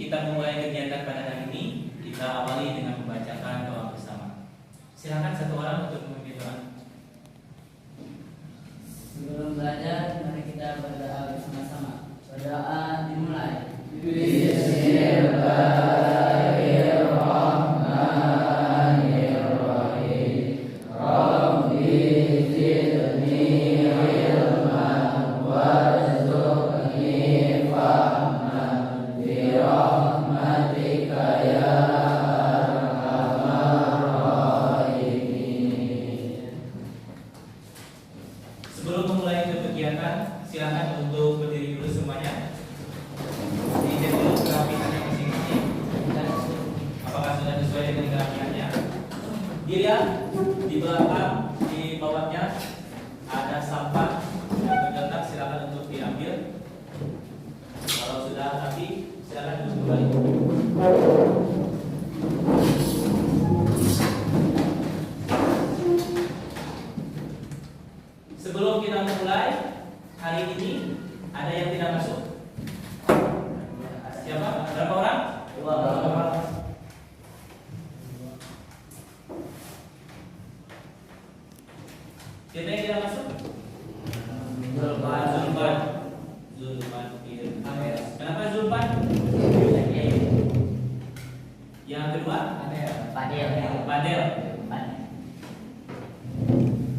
kita memulai kegiatan pada hari ini, kita awali dengan membacakan doa bersama. Silakan satu orang untuk memimpin doa. Sebelum belajar, mari kita berdoa bersama-sama. Berdoa dimulai. Sebelum memulai kegiatan, silakan untuk berdiri dulu semuanya. Diizin dulu kerapiannya masing-masing. Apakah sudah sesuai dengan kerapiannya? Dilihat di belakang, di bawahnya ada sampah yang terletak, silakan untuk diambil. Kalau sudah rapi, silakan duduk kembali. Sebelum kita memulai hari ini, ada yang tidak masuk? Siapa? Berapa orang? Dua orang. Siapa yang tidak masuk? Zulfan. Kenapa Zulfan? Yang kedua? Padel.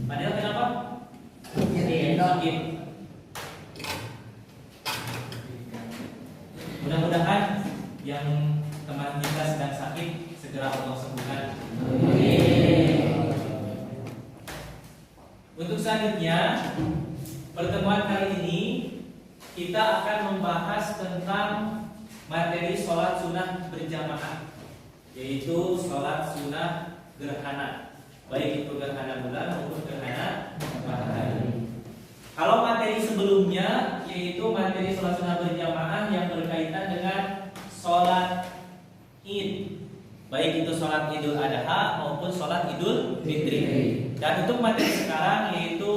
Padel kenapa? Sakit. Mudah-mudahan yang teman kita sedang sakit segera Allah sembuhkan. Untuk selanjutnya, pertemuan kali ini kita akan membahas tentang materi sholat sunnah berjamaah, yaitu sholat sunnah gerhana, baik itu gerhana bulan maupun gerhana matahari. Kalau materi sebelumnya yaitu materi sholat sunnah berjamaah yang berkaitan dengan sholat id, baik itu sholat idul adha maupun sholat idul fitri. Dan untuk materi sekarang yaitu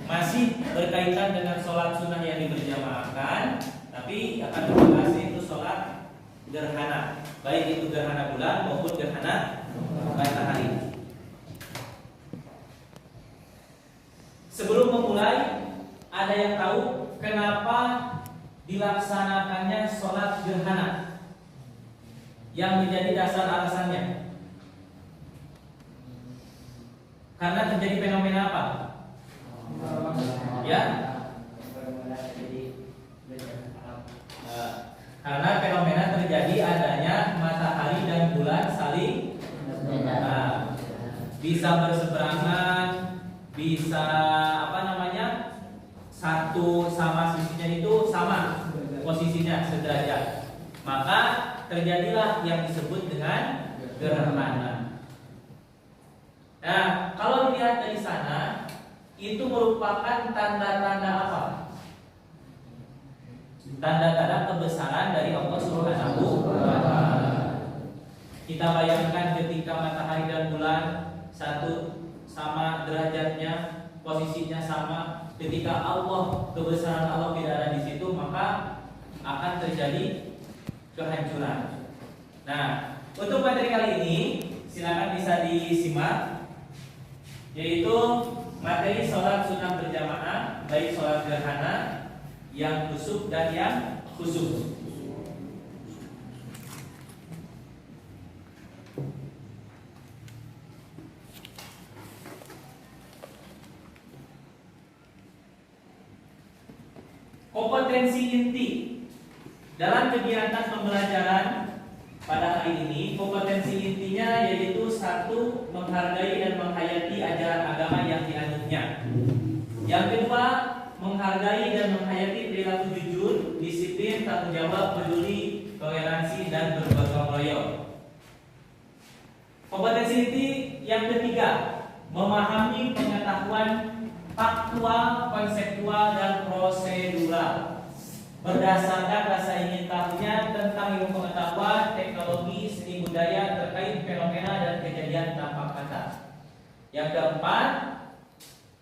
masih berkaitan dengan sholat sunnah yang diberjamaahkan, tapi akan membahas yaitu sholat gerhana, baik itu gerhana bulan maupun gerhana matahari. Sebelum memulai, ada yang tahu kenapa dilaksanakannya sholat gerhana? Yang menjadi dasar alasannya? Karena terjadi fenomena apa? Ya? Karena fenomena terjadi adanya matahari dan bulan saling bisa berseberangan, bisa satu sama sisinya itu sama posisinya sederajat, maka terjadilah yang disebut dengan gerhana. Nah, kalau dilihat dari sana, itu merupakan tanda-tanda apa? Tanda-tanda kebesaran dari Allah Subhanahu wa Ta'ala. Kita bayangkan ketika matahari dan bulan satu sama derajatnya, posisinya sama. Ketika Allah, kebesaran Allah tidak ada di situ, maka akan terjadi kehancuran. Nah, untuk materi kali ini silakan bisa disimak, yaitu materi sholat sunnah berjamaah, baik sholat gerhana, yang kusuf dan yang khusuf. Kompetensi inti dalam kegiatan pembelajaran pada hari ini, kompetensi intinya yaitu satu, menghargai dan menghayati ajaran agama yang dianutnya. Yang kedua, menghargai dan menghayati perilaku jujur, disiplin, tanggung jawab, peduli, toleransi, dan bergotong royong. Kompetensi inti yang ketiga, memahami pengetahuan faktual, konseptual, dan prosedural berdasarkan rasa ingin tahunya tentang ilmu pengetahuan, teknologi, seni budaya terkait fenomena dan kejadian tanpa kata. Yang keempat,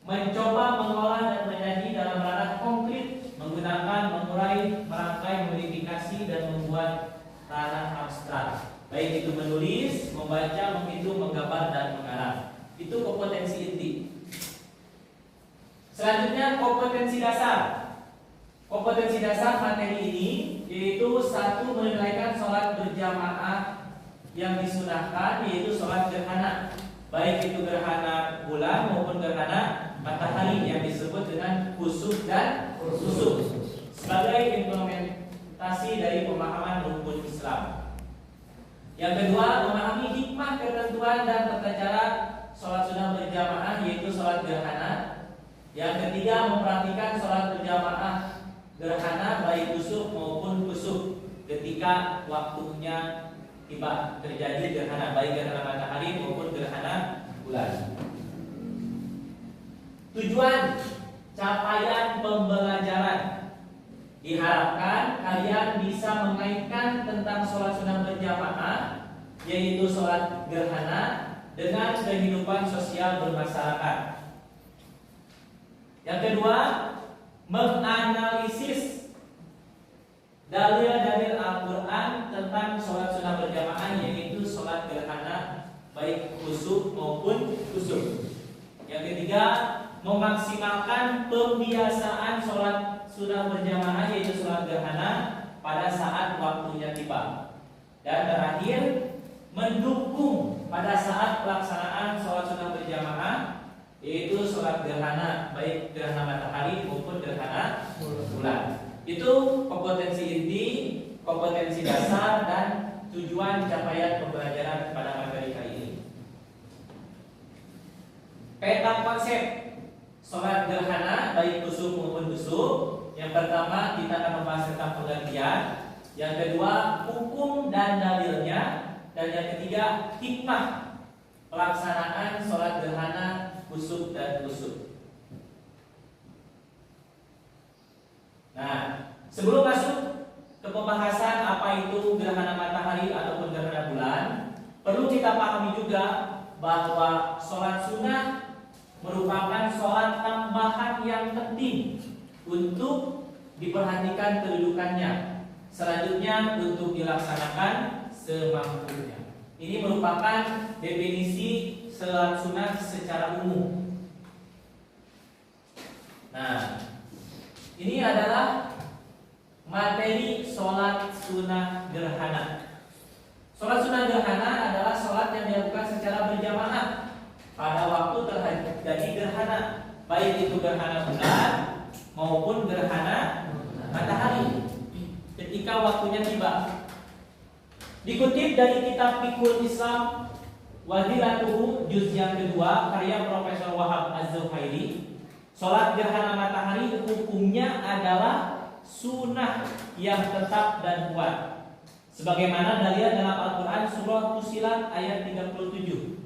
mencoba mengolah dan menyaji dalam ranah konkret menggunakan, mengurai, merangkai, modifikasi, dan membuat ranah abstrak. Baik itu menulis, membaca, menghitung, menggambar, dan mengarang. Itu kompetensi inti. Selanjutnya kompetensi dasar. Kompetensi dasar materi ini yaitu satu, menunaikan sholat berjamaah yang disunahkan, yaitu sholat gerhana, baik itu gerhana bulan maupun gerhana matahari yang disebut dengan khusuf dan khusuf, sebagai implementasi dari pemahaman rukun Islam. Yang kedua, memahami hikmah, ketentuan, dan tata cara sholat sunnah berjamaah, yaitu sholat gerhana. Yang ketiga, memperhatikan sholat berjamaah gerhana baik khusuf maupun khusuf ketika waktunya tiba terjadi gerhana, baik gerhana matahari maupun gerhana bulan. Tujuan capaian pembelajaran, diharapkan kalian bisa mengaitkan tentang sholat sunnah berjamaah, yaitu sholat gerhana, dengan kehidupan sosial bermasyarakat. Yang kedua, menganalisis dalil-dalil Al-Quran tentang sholat sunnah berjamaah, yaitu sholat gerhana baik khusuf maupun khusuf. Yang ketiga, memaksimalkan pembiasaan sholat sunnah berjamaah, yaitu sholat gerhana, pada saat waktunya tiba. Dan terakhir, mendukung pada saat pelaksanaan sholat sunnah berjamaah, yaitu sholat gerhana baik gerhana matahari maupun gerhana bulan. Itu kompetensi inti, kompetensi dasar, dan tujuan capaian pembelajaran pada materi kali ini. Peta konsep sholat gerhana baik khusuf maupun khusuf. Yang pertama, kita akan membahas tentang pengertian. Yang kedua, hukum dan dalilnya. Dan yang ketiga, hikmah pelaksanaan sholat gerhana, khusuf, dan khusuf. Nah, sebelum masuk ke pembahasan apa itu gerhana matahari ataupun gerhana bulan, perlu kita pahami juga bahwa sholat sunnah merupakan sholat tambahan yang penting untuk diperhatikan kedudukannya. Selanjutnya untuk dilaksanakan semampunya. Ini merupakan definisi sholat sunnah secara umum. Nah, ini adalah materi sholat sunnah gerhana. Sholat sunnah gerhana adalah sholat yang dilakukan secara berjamaah pada waktu terjadi gerhana, baik itu gerhana bulan maupun gerhana matahari, ketika waktunya tiba. Dikutip dari kitab Fiqhul Islam Wadilatuhu juz yang kedua karya Profesor Wahab Az-Zuhairi, sholat gerhana matahari hukumnya adalah sunnah yang tetap dan kuat, sebagaimana dalil dalam Al-Quran surah Fussilat ayat 37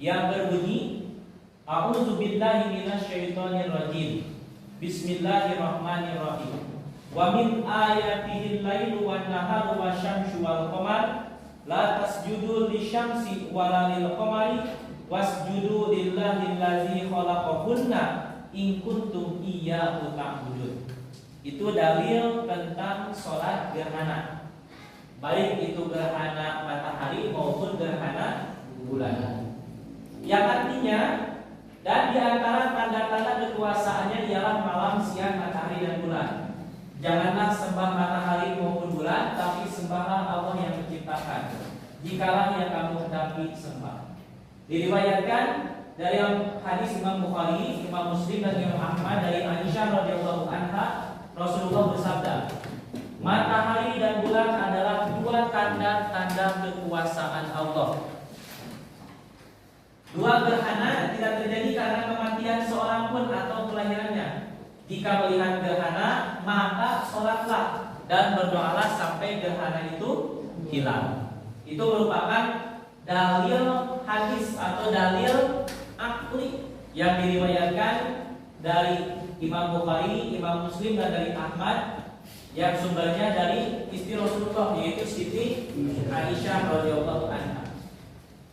yang berbunyi, A'udzubillahi minasyaitonirrajim, Bismillahirrahmanirrahim. Wa min ayatihil lailu wan naharu wasyamsu wal qamar la tasjudu lisyamsi wala lil qamari wasjudu lillahi allazi khalaqahunna in kuntum iyyahu ta'budun. Itu dalil tentang sholat gerhana, baik itu gerhana matahari maupun gerhana bulan. Yang artinya, dan di antara tanda-tanda kekuasaannya ialah malam, siang, matahari dan bulan. Janganlah sembah matahari maupun bulan, tapi sembahlah Allah yang menciptakan, jikalau yang kamu hendapi sembah. Diriwayatkan dari hadis Imam Bukhari, Imam Muslim, dan Imam Ahmad dari Aisyah radhiyallahu anha, Rasulullah bersabda, matahari dan bulan adalah dua tanda-tanda kekuasaan Allah. Dua gerhana tidak terjadi karena kematian seorang pun atau kelahirannya. Jika melihat gerhana, maka sholatlah dan berdoalah sampai gerhana itu hilang. Itu merupakan dalil hadis atau dalil akli yang diriwayatkan dari Imam Bukhari, Imam Muslim, dan dari Ahmad, yang sumbernya dari istri Rasulullah, yaitu Siti Aisyah radhiyallahu anha.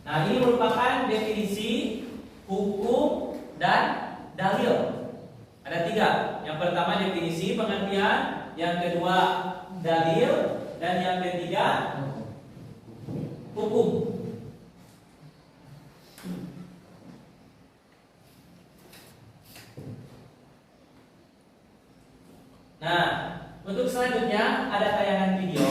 Nah, ini merupakan definisi hukum dan dalil. Ada tiga. Yang pertama definisi pengertian, yang kedua dalil, Dan yang ketiga hukum. Nah, untuk selanjutnya ada tayangan video.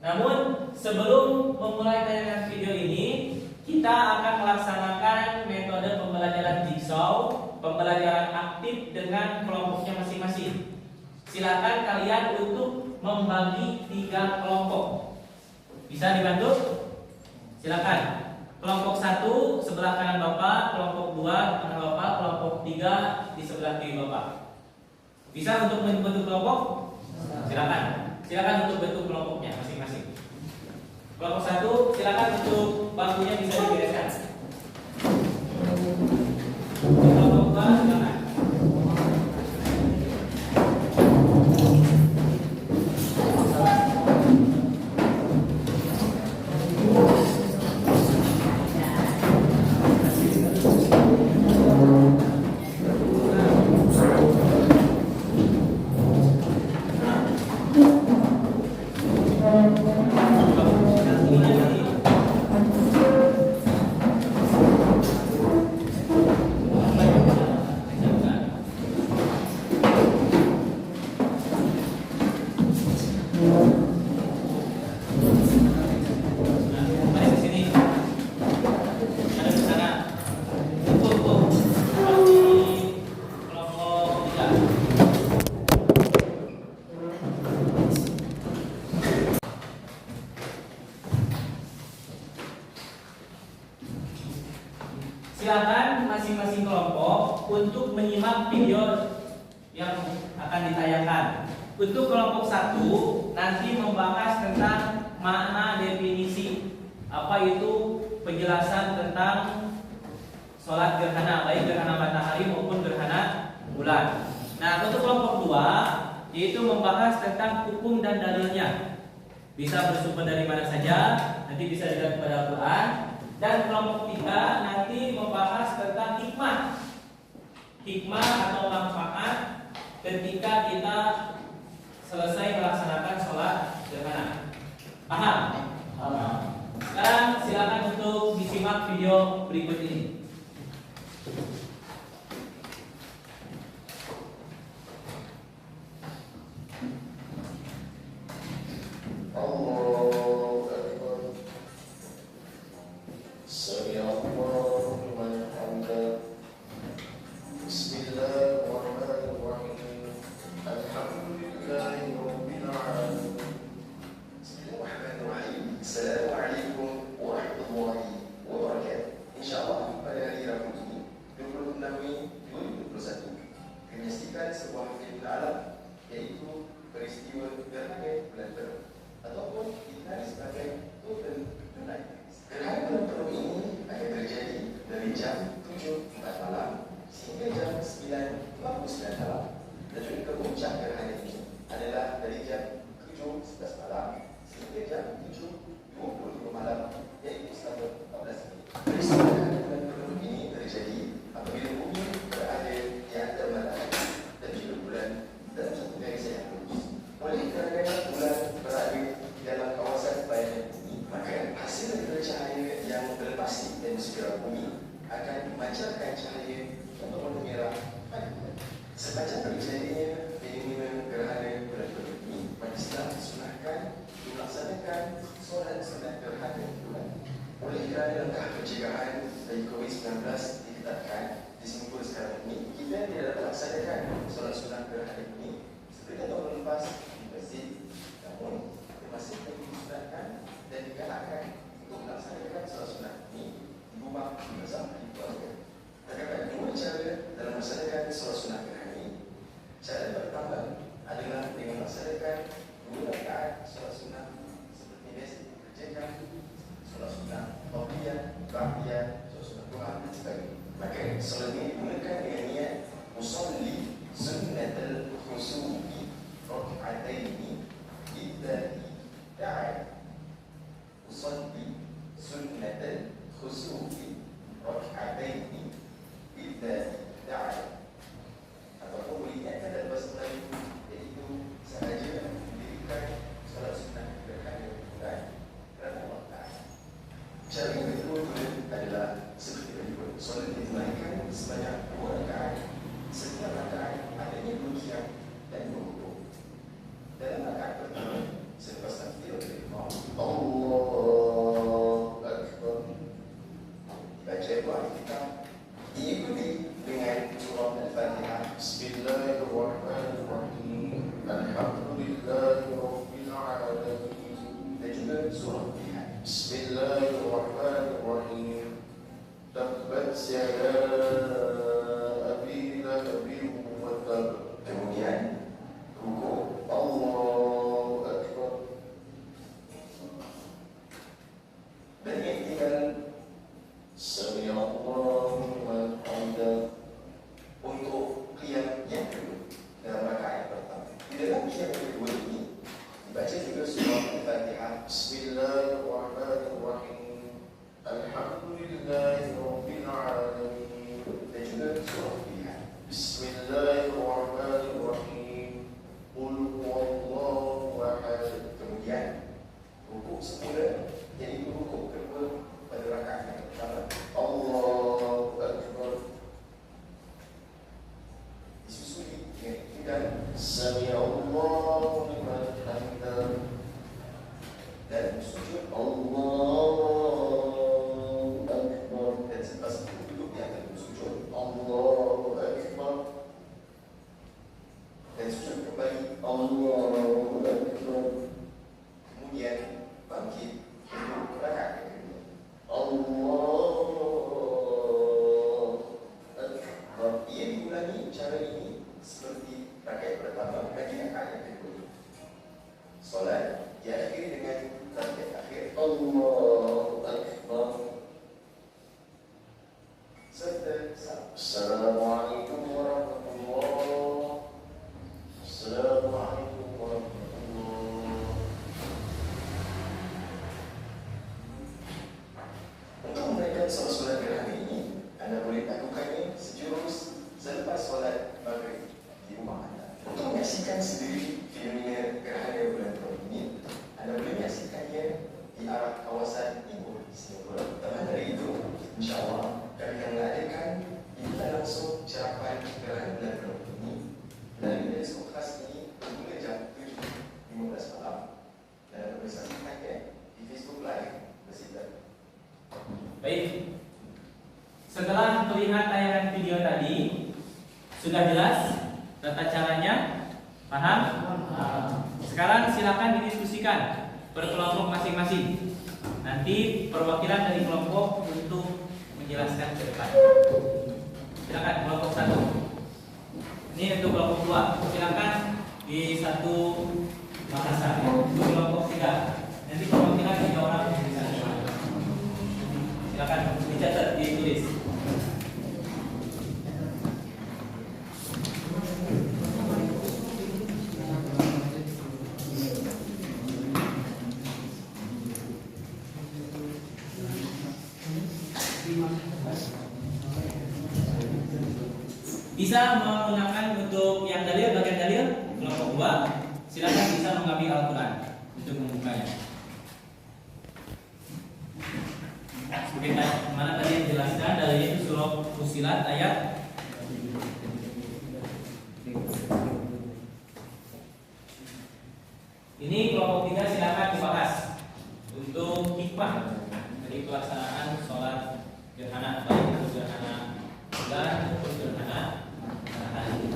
Namun sebelum memulai tayangan video ini, kita akan melaksanakan metode pembelajaran jigsaw, pembelajaran aktif dengan kelompoknya masing-masing. Silakan kalian untuk membagi 3 kelompok. Bisa dibantu? Silakan. Kelompok 1 sebelah kanan Bapak, kelompok 2 di tengah Bapak, kelompok 3 di sebelah kiri Bapak. Bisa untuk membentuk kelompok? Silakan. Silakan untuk bentuk kelompoknya masing-masing. Kelompok 1 silakan untuk bangkunya bisa dibereskan. Kelompok 2 silakan. Silakan masing-masing kelompok untuk menyimak video yang akan ditayangkan. Untuk kelompok 1 nanti membahas tentang makna definisi, apa itu penjelasan tentang sholat gerhana, baik gerhana matahari maupun gerhana bulan. Nah, untuk kelompok 2 yaitu membahas tentang hukum dan dalilnya. Bisa bersumber dari mana saja, nanti bisa dilihat pada Al-Quran. Dan kelompok 3 nanti membahas tentang hikmah atau manfaat ketika kita selesai melaksanakan sholat gerhana. Paham? Sekarang silakan untuk disimak video berikut ini. Ataupun boleh ingatkan dalam bahasa Melayu, iaitu sengaja mendirikan solat sunnah surah pilihan. Bismillahirrahmanirrahim. Tabbat yada abi lahabin wa tab. Kemudian rukuk. Allahu Akbar. Dan yang tinggal Sami Allahu liman hamidah. Untuk qiyam yang kedua dalam rakaat yang pertama. Di dalam qiyam yang kedua ini dibaca juga surah Al-Fatihah. Bismillahirrahmanirrahim. Alhamdulillahirabbil alamin. Dan juga surah pilihan. Bismillahirrahmanirrahim. Qul huwallahu ahad. Kemudian rukuk semula, yaitu rukuk kedua pada rakaat yang pertama. Allahu Akbar. Disusuli dengan Sami Allahu liman hamidah. Dan sujud Allahu Akbar. Dan selepas itu duduk di atas sujud Allahu Akbar. Dan sujud kembali Allahu Akbar. Kemudian bangkit untuk rakaat kedua. Allahu Akbar. Ia diulangi cara ini seperti rakaat pertama bagi rakaat yang kedua. Solat diakhiri dengan rakaat akhir Allahu Akbar serta Assalamualaikum warahmatullahi. Assalamualaikum warahmatullahi. Untuk menaikkan solat gerhana ini, Anda boleh lakukannya sejurus selepas solat maghrib di rumah Anda. Untuk menyaksikan sendiri fenomena gerhana bulan Ramadan ini, Anda boleh menyaksikannya di arah kawasan timur Singapura. Teman dari itu, insyaAllah kami akan mengadakan ikutan langsung sarapan gerhana bulan Ramadan ini melalui teleskop khas ini bermula jam 7.15 malam. Dan Anda boleh saksikannya di Facebook Live bersihkan. Baik. Setelah melihat tayangan video tadi, sudah jelas tata caranya? Paham? Sekarang silakan didiskusikan per kelompok masing-masing. Nanti perwakilan dari kelompok untuk menjelaskan ke depan. Silakan kelompok 1. Ini untuk kelompok 2. Silakan di satu Makassar. Untuk kelompok 3. Nanti perwakilan 3 orang bisa. Silakan dicatat, ditulis. Bisa menggunakan untuk yang dalil, bagian dalil kelompok 2. Silakan bisa mengambil Al-Quran untuk membukanya. Seperti mana tadi yang dijelaskan, dalilnya itu surah Fussilat ayat 3. Ini kelompok 3 silakan dibahas untuk hikmah dari pelaksanaan sholat gerhana, baik itu gerhana bulan maupun gerhana matahari.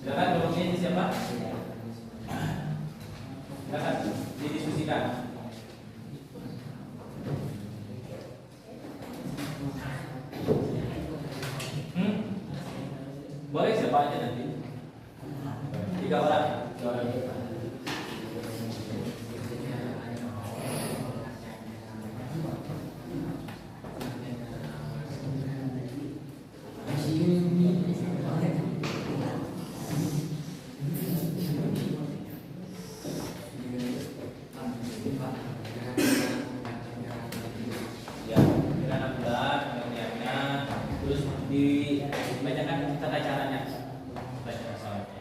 Silakan kelompoknya ini siapa? Silakan didiskusikan. Boleh siapa aja nanti? 3 orang. 3 orang. Ya, gerhana bulan pengertiannya, terus dibacakan tata caranya. Baca salatnya.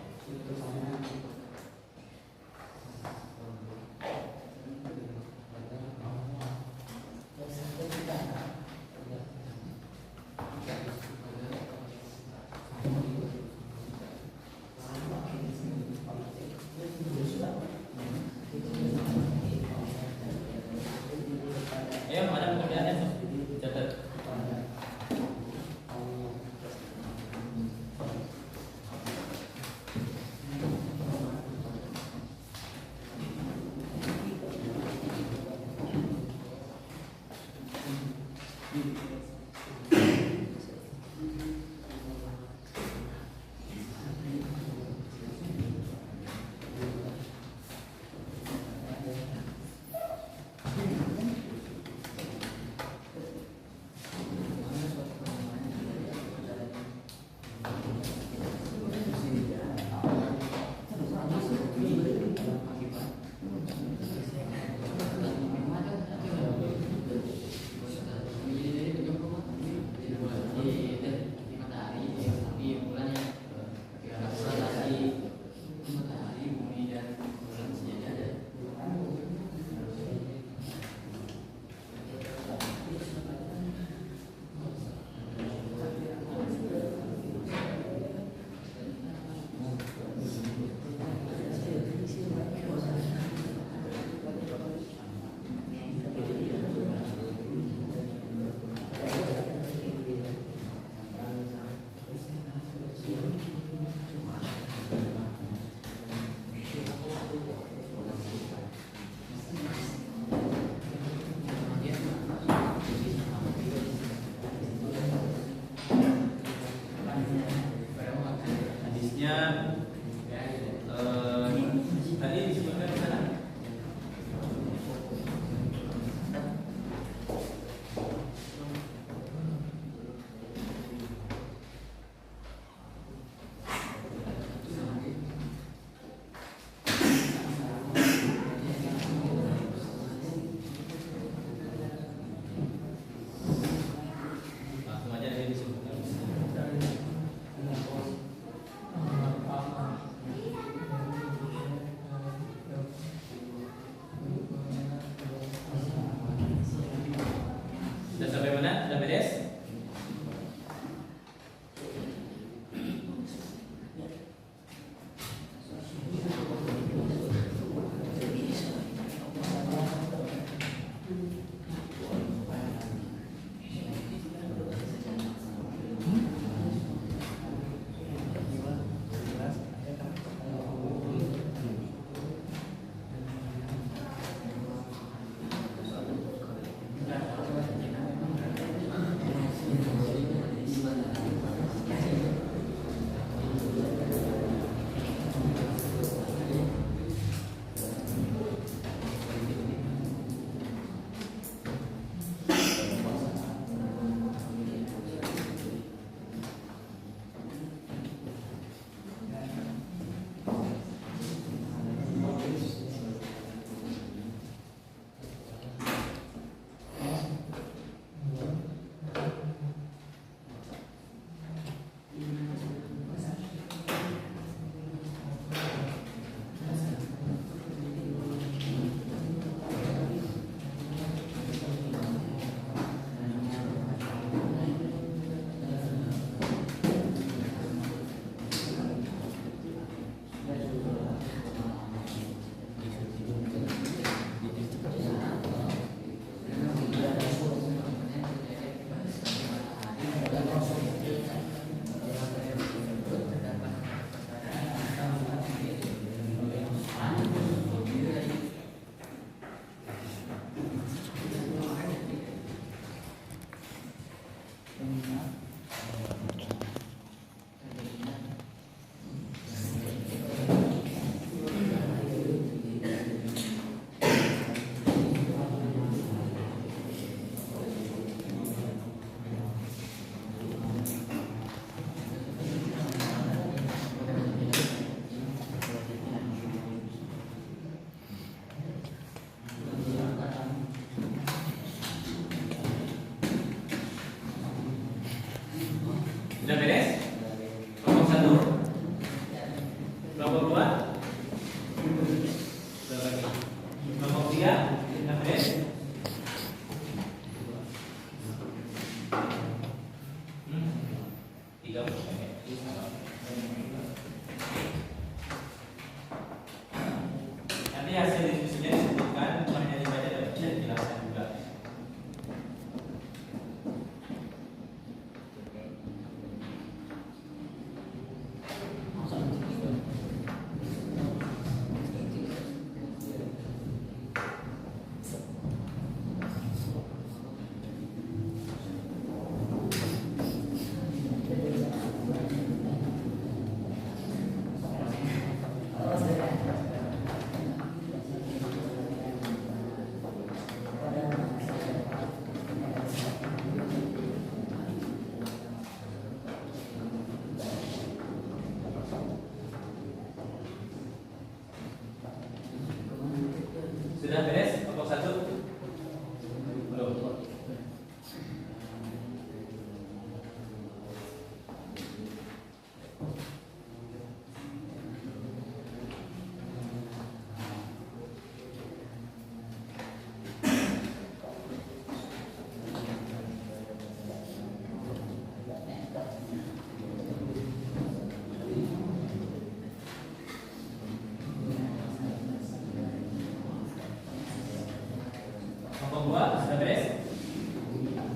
Nanti hasil diskusinya disebutkan, hanya dibaca dan bisa dijelaskan juga.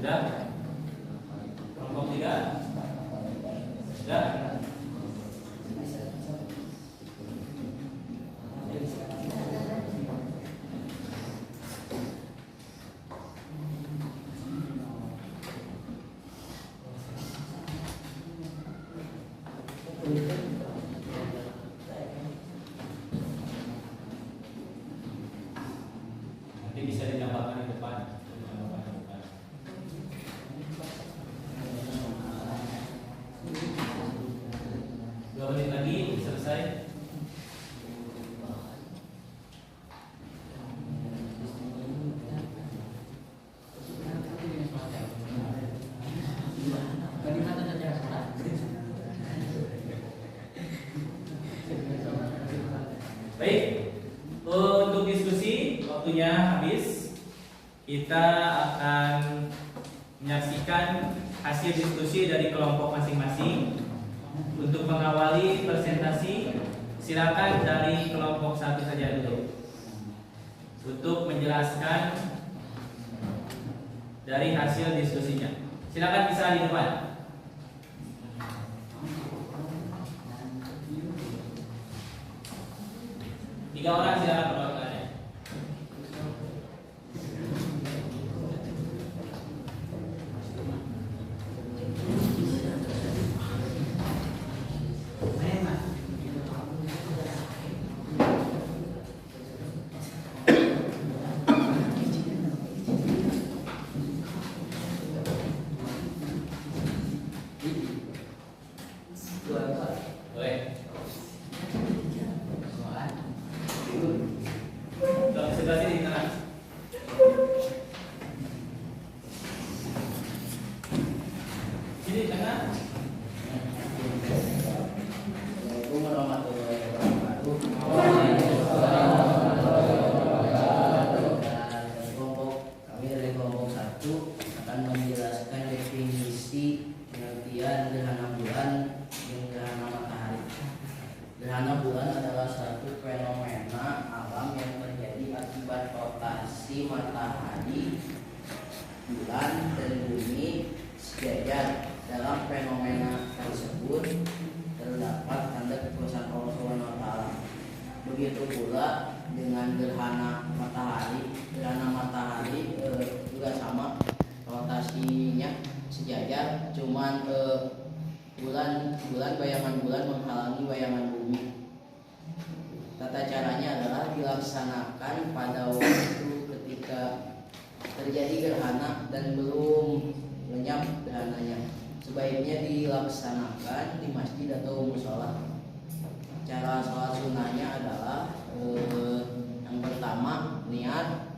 Sudah? Kelompok 3? Sudah? Nanti bisa ditambahkan di depan. Ditambahkan di depan. 2 menit lagi selesai. Baik, untuk diskusi waktunya habis. Kita akan menyaksikan hasil diskusi dari kelompok masing-masing. Untuk mengawali presentasi, silakan dari kelompok 1 saja dulu untuk menjelaskan dari hasil diskusinya. Silakan bisa di depan. Tiga orang silakan perwakilannya. Boleh. Sebelah sini tengah. Sini tengah. Assalamualaikum warahmatullahi wabarakatuh. Kami dari kelompok 1 akan menjelaskan definisi pengertian gerhana bulan dan gerhana matahari. Gerhana bulan adalah satu fenomena alam yang terjadi akibat rotasi matahari, bulan, dan bumi sejajar. Dalam fenomena tersebut terdapat tanda kekuasaan Allah SWT. Begitu pula dengan gerhana matahari. Gerhana matahari juga sama, rotasinya sejajar, cuman bayangan bulan menghalangi bayangan bumi. Tata caranya adalah dilaksanakan pada waktu ketika terjadi gerhana dan belum lenyap gerhananya. Sebaiknya dilaksanakan di masjid atau musola. Cara sholat sunnahnya adalah yang pertama niat,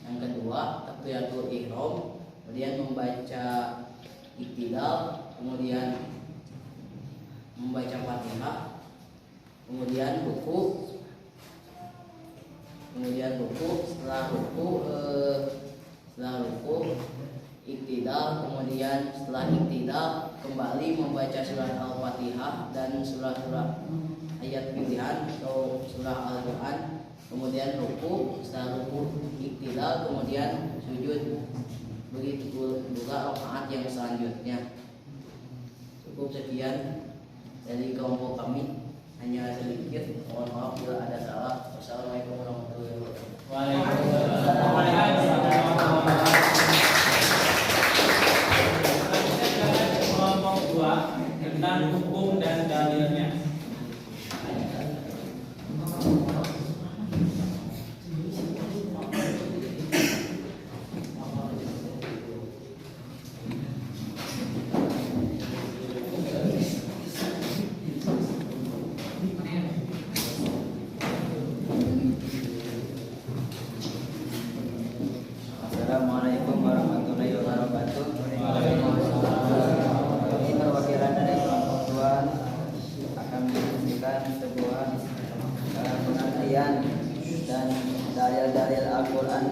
yang kedua takbiratul ihram, kemudian membaca iktidal, kemudian membaca Fatihah, kemudian ruku, setelah ruku iktidal, kemudian setelah iktidal kembali membaca surat Al-Fatihah dan surah-surah ayat pilihan atau surah Al-Quran, kemudian ruku, setelah ruku iktidal, kemudian sujud. Begitu pula rakaat yang selanjutnya. Cukup sekian dari kelompok kami, hanya sedikit, mohon maaf bila ada salah. Wassalamualaikum warahmatullahi wabarakatuh. Waalaikumsalam. Kelompok 2 tentang hukum dan dalilnya. Assalamualaikum warahmatullahi wabarakatuh. Kami perwakilan dari kelompok 2 akan menyampaikan sebuah pengertian dan dalil-dalil Al-Quran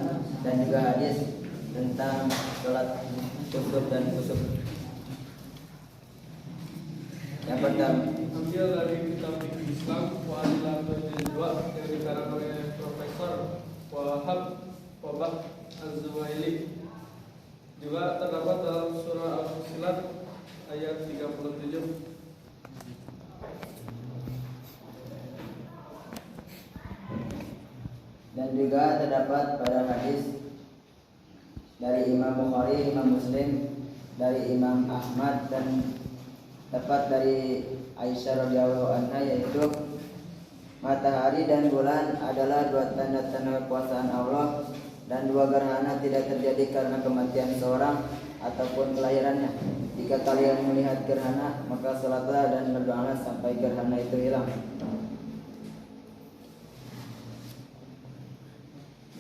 dan juga hadis tentang sholat kusuf dan kusuf. Yang pertama, ambil dari kitab fikih Islam Wahidlah Berdua yang dikarang oleh Profesor Wahab Wabah Az-Zuhaili. Juga terdapat dalam surah Al-Fussilat ayat 37. Dan juga terdapat pada hadis dari Imam Bukhari, Imam Muslim, dari Imam Ahmad, dan dapat dari Aisyah radhiyallahu anha, yaitu matahari dan bulan adalah dua tanda-tanda kekuasaan Allah, dan dua gerhana tidak terjadi karena kematian seorang ataupun kelahirannya. Jika kalian melihat gerhana, maka salatlah dan berdoalah sampai gerhana itu hilang.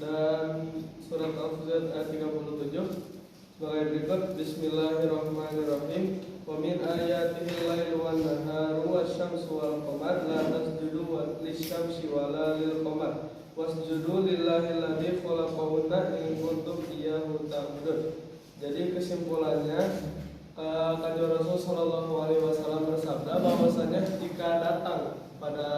Dan surat Al-Fussilat ayat 37 sebagai berikut. Bismillahirrahmanirrahim. Wa min ayatihi al-lailu wan naharu wasyamsu wal qamar la tasjudu lisyamsi wala lil qamar wasjudu lillahi alladzi khalaqahunna in kuntum iyyahu ta'budun. Jadi kesimpulannya, Kanjeng Rasul sallallahu alaihi wasallam bersabda bahwasanya jika datang pada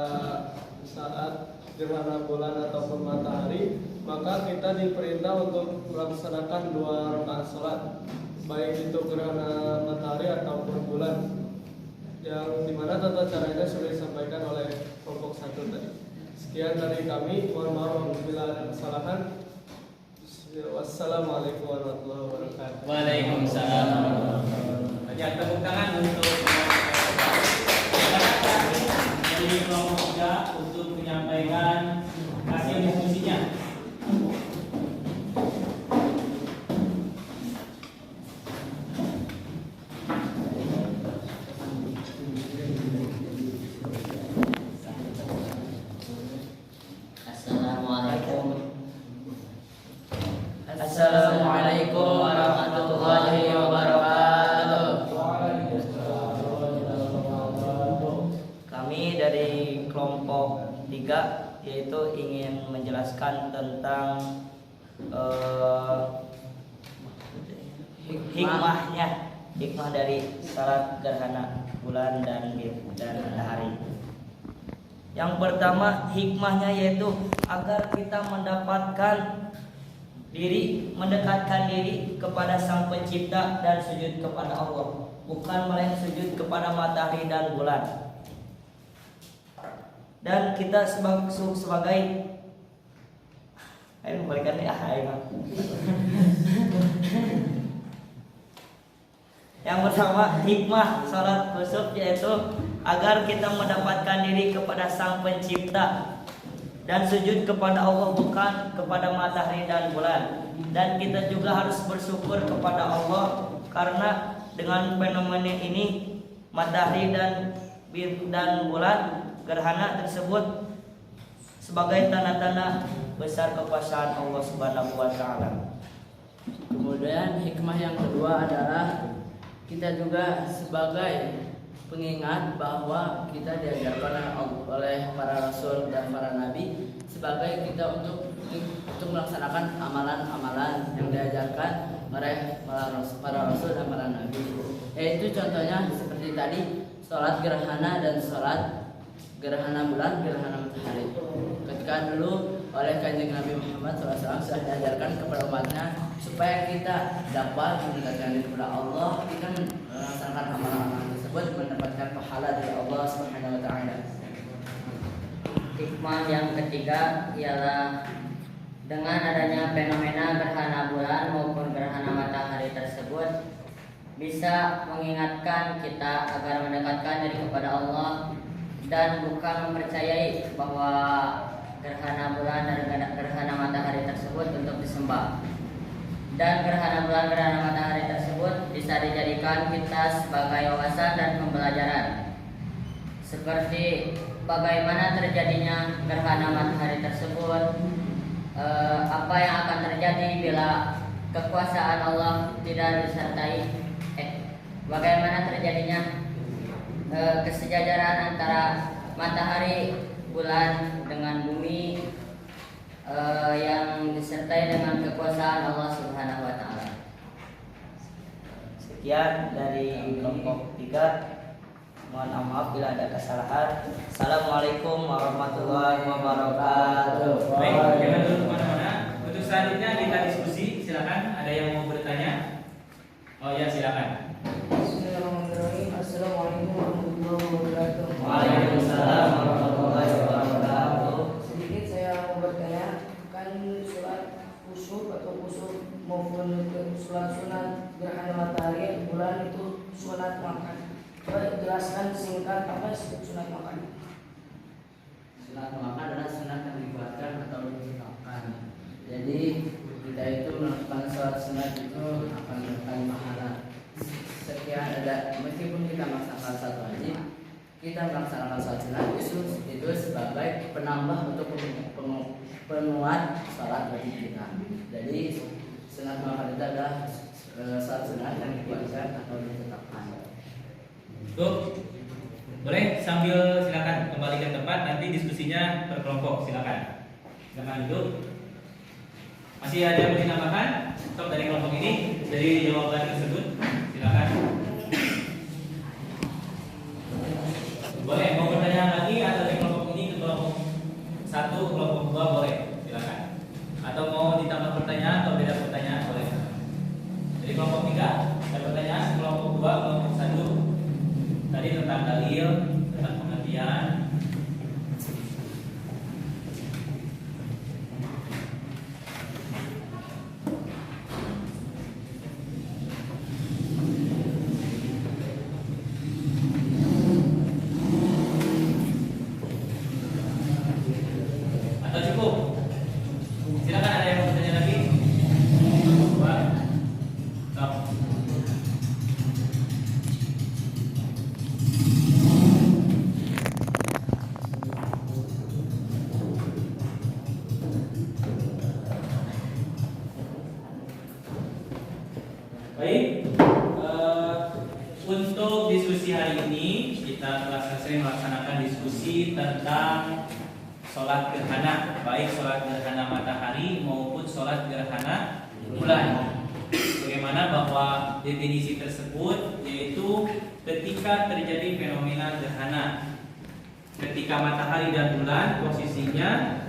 saat gerhana bulan ataupun matahari, maka kita diperintah untuk melaksanakan 2 rakaat salat, baik itu gerhana matahari ataupun bulan, yang dimana tata caranya sudah disampaikan oleh kelompok 1 tadi. Sekian dari kami, mohon maaf apabila ada kesalahan. Wassalamualaikum warahmatullahi wabarakatuh. Waalaikumsalam. Banyak tepuk tangan untuk dari kelompok 3 untuk menyampaikan hasil diskusinya. Assalamualaikum warahmatullahi wabarakatuh. Kami dari kelompok 3 yaitu ingin menjelaskan tentang hikmah dari salat gerhana bulan dan matahari. Yang pertama, hikmahnya yaitu agar kita mendekatkan diri kepada Sang Pencipta dan sujud kepada Allah, bukan melainkan sujud kepada matahari dan bulan. Dan kita sebagai yang pertama, hikmah salat khusuf yaitu agar kita mendapatkan diri kepada Sang Pencipta dan sujud kepada Allah, bukan kepada matahari dan bulan. Dan kita juga harus bersyukur kepada Allah karena dengan fenomena ini, matahari dan bulan gerhana tersebut sebagai tanda-tanda besar kekuasaan Allah Subhanahu wa taala. Kemudian hikmah yang kedua adalah kita juga sebagai pengingat bahwa kita diajarkan oleh para rasul dan para nabi sebagai kita untuk melaksanakan amalan-amalan yang diajarkan oleh para rasul dan para nabi. Yaitu contohnya seperti tadi sholat gerhana dan sholat gerhana bulan, gerhana matahari. Ketika dulu oleh Kanjeng Nabi Muhammad SAW sudah diajarkan kepada umatnya supaya kita dapat mendekatkan diri kepada Allah, kita melaksanakan amalan-amalan tersebut mendapatkan pahala dari Allah Subhanahu wa taala. Hikmah yang ketiga ialah dengan adanya fenomena gerhana bulan maupun gerhana matahari tersebut bisa mengingatkan kita agar mendekatkan diri kepada Allah dan bukan mempercayai bahwa gerhana bulan dan gerhana matahari tersebut untuk disembah. Dan gerhana bulan, gerhana matahari tersebut bisa dijadikan kita sebagai wawasan dan pembelajaran, seperti bagaimana terjadinya gerhana matahari tersebut, apa yang akan terjadi bila kekuasaan Allah tidak disertai, bagaimana terjadinya kesejajaran antara matahari, bulan dengan bumi yang disertai dengan kekuasaan Allah Subhanahu wa taala. Sekian dari kelompok 3. Mohon maaf bila ada kesalahan. Assalamualaikum warahmatullahi wabarakatuh. Baik, jangan dulu kemana-mana. Untuk selanjutnya kita diskusi. Silakan, ada yang mau bertanya? Oh ya, silakan. Bismillahirrahmanirrahim. Assalamualaikum warahmatullahi wabarakatuh. Waalaikumsalam warahmatullahi wabarakatuh. Sedikit saya mau bertanya, kan sholat kusuf atau kusuf maupun sholat sunat gerhana matahari bulan itu sunat makan. Coba jelaskan singkat apa sih sunat makan? Sunat makan adalah sunat yang dibuatkan atau ditetapkan. Jadi kita itu melakukan sholat sunat itu akan mendapatkan pahala. Sekian ada, meskipun kita melaksanakan satu wajib, kita melaksanakan sholat sunat itu sebagai penambah untuk penguat sholat wajib kita. Jadi sunat makan itu adalah sholat sunat yang dibuatkan atau ditetapkan. Tuh, boleh sambil silakan kembali ke tempat, nanti diskusinya per kelompok, silakan. Silakan duduk. Masih ada yang mau ditambahkan? Stop dari kelompok ini, dari jawaban tersebut, silakan. Boleh mau bertanya lagi atau dari kelompok ini ke kelompok 1, kelompok 2 boleh, silakan. Atau mau ditambah pertanyaan atau beda pertanyaan boleh. Dari kelompok 3 ada pertanyaan, kelompok 2, kelompok 1 tadi tentang dalil, tentang pengertian. Atau cukup? Silakan, ada yang mau bertanya lagi? Stop. Baik, untuk diskusi hari ini kita telah selesai melaksanakan diskusi tentang sholat gerhana, baik sholat gerhana matahari maupun sholat gerhana bulan. Bagaimana bahwa definisi tersebut yaitu ketika terjadi fenomena gerhana, ketika matahari dan bulan posisinya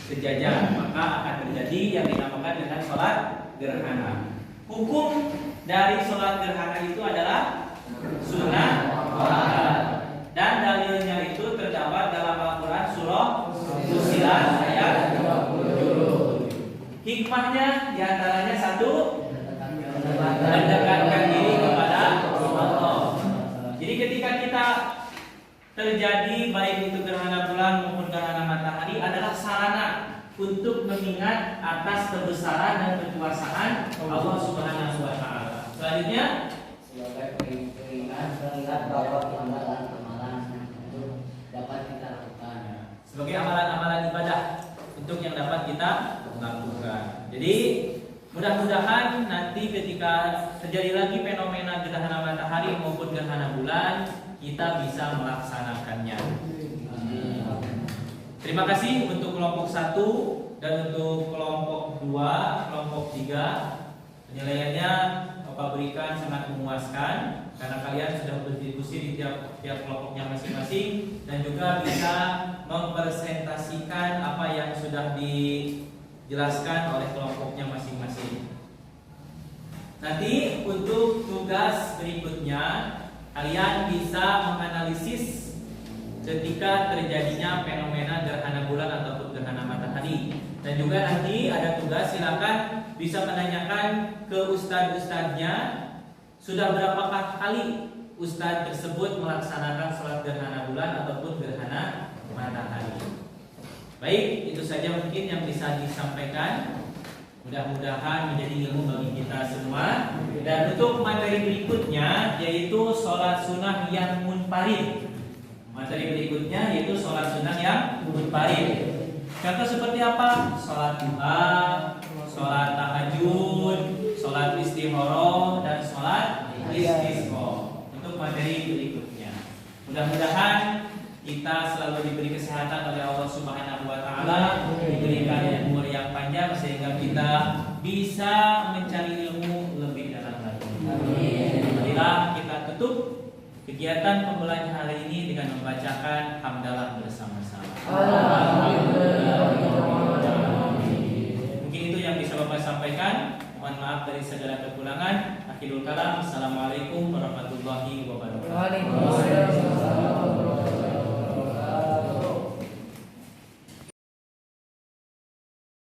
sejajar, maka akan terjadi yang dinamakan dengan sholat gerhana. Hukum dari sholat gerhana itu adalah sunnah muakkad, dan dalilnya itu terdapat dalam Al-Quran surah Fussilat ayat 20. Hikmahnya diantaranya satu, mendekatkan diri kepada Allah. Jadi ketika kita terjadi baik itu gerhana bulan maupun gerhana matahari adalah sarana untuk mengingat atas kebesaran dan kekuasaan Allah Subhanahu wa taala. Selanjutnya Sebagai pengingat bahwa amalan-amalan yang itu dapat kita lakukan. sebagai amalan-amalan ibadah untuk yang dapat kita lakukan. Jadi mudah-mudahan nanti ketika terjadi lagi fenomena gerhana matahari maupun gerhana bulan, kita bisa melaksanakannya. Terima kasih untuk kelompok 1 dan untuk kelompok 2, kelompok 3. Penilaiannya Bapak berikan sangat memuaskan karena kalian sudah berdiskusi di tiap kelompoknya masing-masing dan juga bisa mempresentasikan apa yang sudah dijelaskan oleh kelompoknya masing-masing. Nanti untuk tugas berikutnya kalian bisa menganalisis ketika terjadinya fenomena gerhana bulan ataupun gerhana matahari. Dan juga nanti ada tugas, silakan bisa menanyakan ke ustadz-ustadznya sudah berapakah kali ustadz tersebut melaksanakan sholat gerhana bulan ataupun gerhana matahari. Baik, itu saja mungkin yang bisa disampaikan. Mudah-mudahan menjadi ilmu bagi kita semua. Dan untuk materi berikutnya yaitu sholat sunnah yang munfarid. Materi berikutnya yaitu sholat sunnah yang munfarid. Contoh seperti apa? Sholat duha, sholat tahajud, sholat istikharah, dan sholat istisqa. Untuk materi berikutnya. Mudah-mudahan kita selalu diberi kesehatan oleh Allah Subhanahu wa taala, diberikan umur yang panjang sehingga kita bisa mencari ilmu lebih dalam lagi. Amin. Marilah kita tutup kegiatan pembelajaran hari ini dengan membacakan hamdalah bersama-sama. Mungkin itu yang bisa Bapak sampaikan. Mohon maaf dari segala kekurangan. Akhirul kalam. Assalamualaikum warahmatullahi wabarakatuh. Waalaikumsalam.